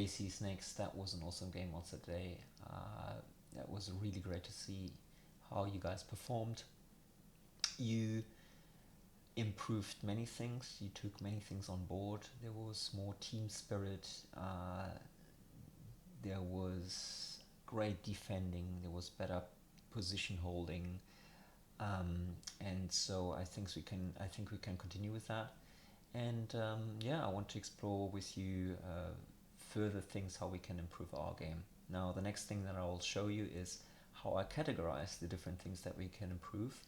Hey Seasnakes, that was an awesome game once today. That was really great to see how you guys performed. You improved many things, you took many things on board. There was more team spirit, there was great defending, there was better position holding, and so I think we can continue with that. And yeah, I want to explore with you further things how we can improve our game. Now, the next thing that I will show you is how I categorize the different things that we can improve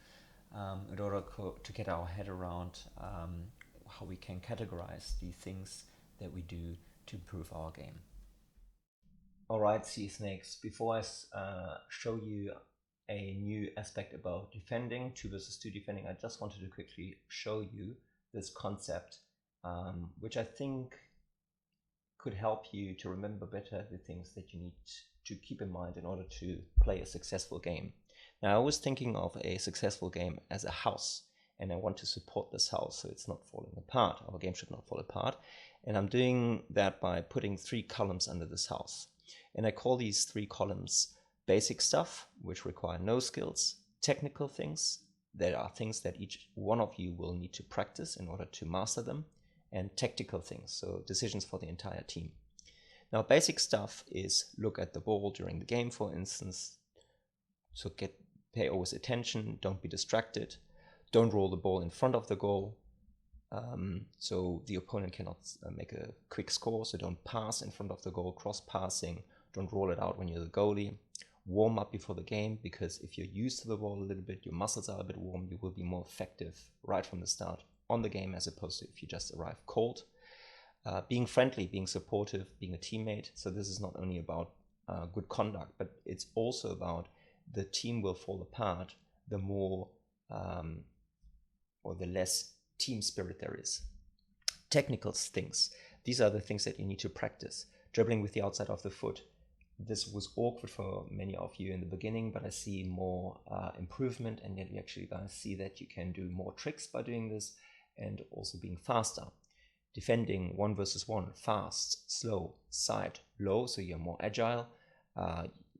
in order to get our head around how we can categorize the things that we do to improve our game. Alright, Sea Snakes, before I show you a new aspect about defending, 2 versus 2 defending, I just wanted to quickly show you this concept, which I think could help you to remember better the things that you need to keep in mind in order to play a successful game. Now, I was thinking of a successful game as a house, and I want to support this house so it's not falling apart. Our game should not fall apart. And I'm doing that by putting 3 columns under this house. And I call these 3 columns basic stuff, which require no skills, technical things, there are things that each one of you will need to practice in order to master them, and tactical things, so decisions for the entire team. Now, basic stuff is look at the ball during the game, for instance. So pay always attention, don't be distracted, don't roll the ball in front of the goal, so the opponent cannot make a quick score, so don't pass in front of the goal, cross passing, don't roll it out when you're the goalie. Warm up before the game, because if you're used to the ball a little bit, your muscles are a bit warm, you will be more effective right from the start on the game as opposed to if you just arrive cold. Being friendly, being supportive, being a teammate. So this is not only about good conduct, but it's also about the team will fall apart the more or the less team spirit there is. Technical things. These are the things that you need to practice. Dribbling with the outside of the foot. This was awkward for many of you in the beginning, but I see more improvement, and yet you actually guys see that you can do more tricks by doing this and also being faster. Defending 1 versus 1, fast, slow, side, low, so you're more agile.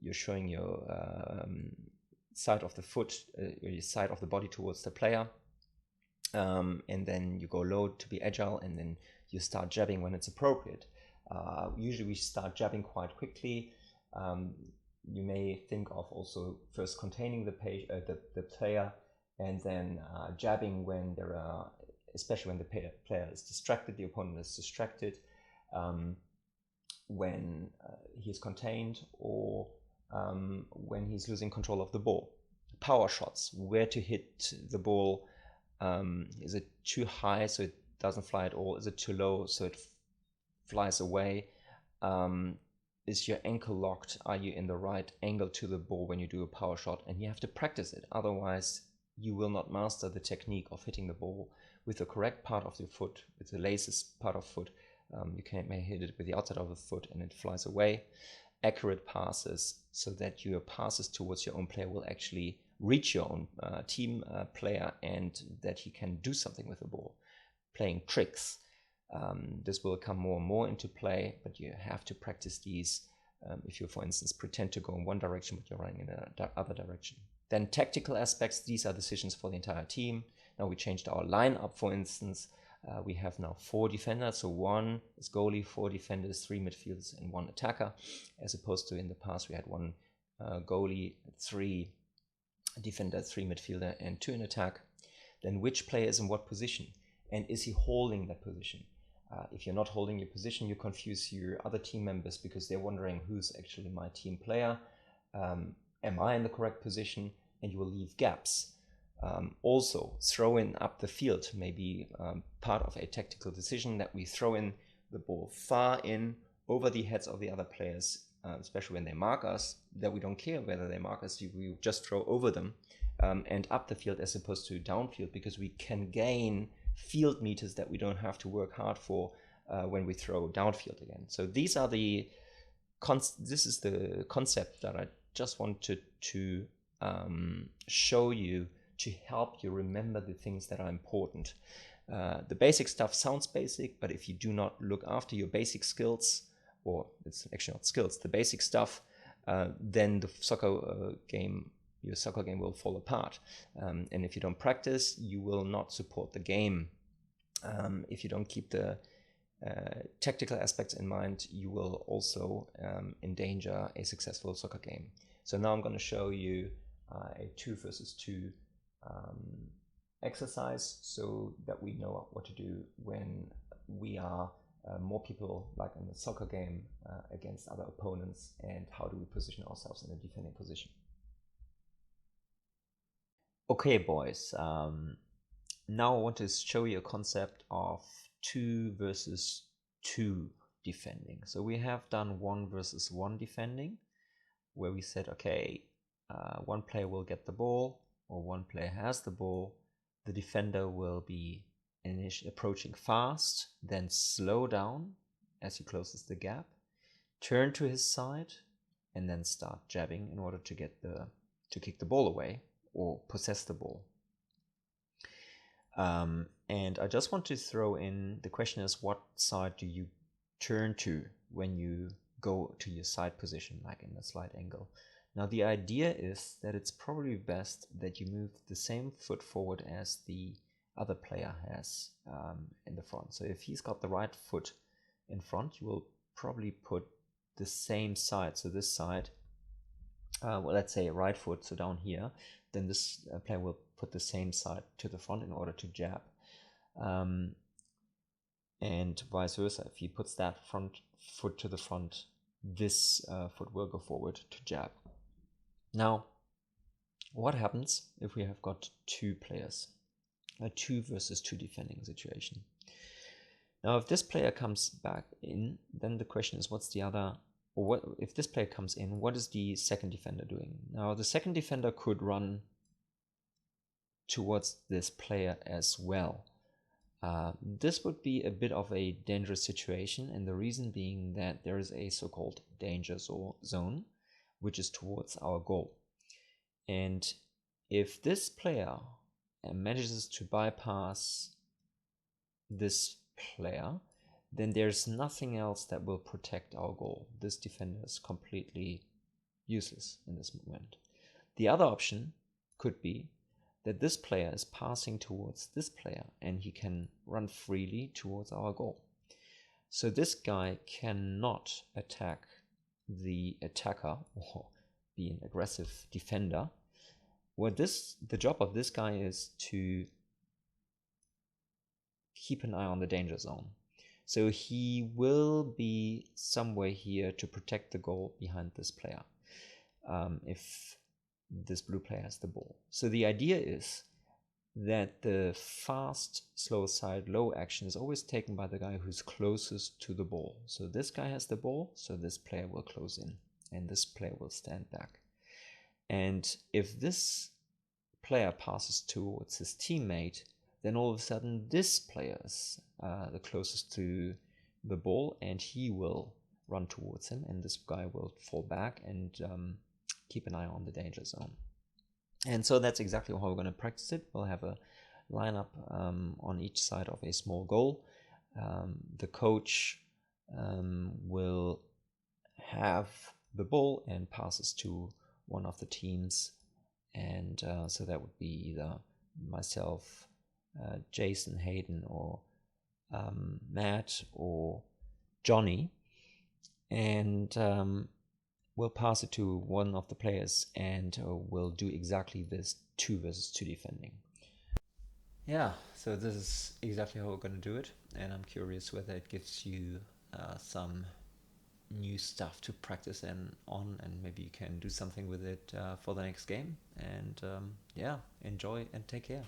You're showing your side of the foot, your side of the body towards the player, and then you go low to be agile, and then you start jabbing when it's appropriate. Usually we start jabbing quite quickly. You may think of also first containing the player and then jabbing when there are, especially when the player is distracted, the opponent is distracted, when he's contained, or when he's losing control of the ball. Power shots, where to hit the ball. Is it too high so it doesn't fly at all? Is it too low so it flies away? Is your ankle locked? Are you in the right angle to the ball when you do a power shot? And you have to practice it. Otherwise, you will not master the technique of hitting the ball with the correct part of your foot, with the laces part of foot. You may hit it with the outside of the foot and it flies away. Accurate passes, so that your passes towards your own player will actually reach your own team player and that he can do something with the ball. Playing tricks. This will come more and more into play, but you have to practice these if you, for instance, pretend to go in one direction but you're running in the other direction. Then tactical aspects, these are decisions for the entire team. Now we changed our lineup, for instance. We have now 4 defenders, so 1 is goalie, 4 defenders, 3 midfielders and 1 attacker, as opposed to in the past we had 1 goalie, 3 defenders, 3 midfielder and 2 in attack. Then which player is in what position, and is he holding that position? If you're not holding your position, you confuse your other team members because they're wondering who's actually my team player. Am I in the correct position? And you will leave gaps. Also, throw in up the field, maybe part of a tactical decision that we throw in the ball far in over the heads of the other players, especially when they mark us, that we don't care whether they mark us, we just throw over them and up the field as opposed to downfield, because we can gain field meters that we don't have to work hard for when we throw downfield again. So these are this is the concept that I just wanted to show you to help you remember the things that are important. The basic stuff sounds basic, but if you do not look after your basic skills or it's actually not skills, the basic stuff, then the your soccer game will fall apart. And if you don't practice, you will not support the game. If you don't keep the tactical aspects in mind, you will also endanger a successful soccer game. So now I'm going to show you a 2 versus 2 exercise so that we know what to do when we are more people, like in the soccer game, against other opponents, and how do we position ourselves in a defending position. Okay, boys, now I want to show you a concept of 2 versus 2 defending. So we have done 1 versus 1 defending, where we said, okay, one player will get the ball, or one player has the ball. The defender will be approaching fast, then slow down as he closes the gap, turn to his side, and then start jabbing in order to kick the ball away or possess the ball. And I just want to throw in, the question is, what side do you turn to when you go to your side position, like in a slight angle? Now the idea is that it's probably best that you move the same foot forward as the other player has in the front. So if he's got the right foot in front, you will probably put the same side, so this side, well, let's say right foot, so down here, then this player will put the same side to the front in order to jab. And vice versa, if he puts that front foot to the front, this foot will go forward to jab. Now, what happens if we have got 2 players? A 2 versus 2 defending situation. Now, if this player comes back in, then the question is, what's the other, or what if this player comes in, what is the second defender doing? Now, the second defender could run towards this player as well. This would be a bit of a dangerous situation, and the reason being that there is a so-called danger zone, which is towards our goal. And if this player manages to bypass this player, then there's nothing else that will protect our goal. This defender is completely useless in this moment. The other option could be that this player is passing towards this player and he can run freely towards our goal. So this guy cannot attack the attacker or be an aggressive defender. The job of this guy is to keep an eye on the danger zone. So he will be somewhere here to protect the goal behind this player, if this blue player has the ball. So the idea is that the fast, slow side, low action is always taken by the guy who's closest to the ball. So this guy has the ball, so this player will close in, and this player will stand back. And if this player passes towards his teammate, then all of a sudden this player is the closest to the ball, and he will run towards him, and this guy will fall back and keep an eye on the danger zone. And so that's exactly how we're going to practice it. We'll have a lineup on each side of a small goal. The coach will have the ball and passes to one of the teams, and so that would be either myself, Jason, Hayden, or Matt, or Johnny, and we'll pass it to one of the players, and we'll do exactly this 2 versus 2 defending. Yeah, so this is exactly how we're going to do it, and I'm curious whether it gives you some new stuff to practice on, and maybe you can do something with it for the next game. And yeah, enjoy and take care.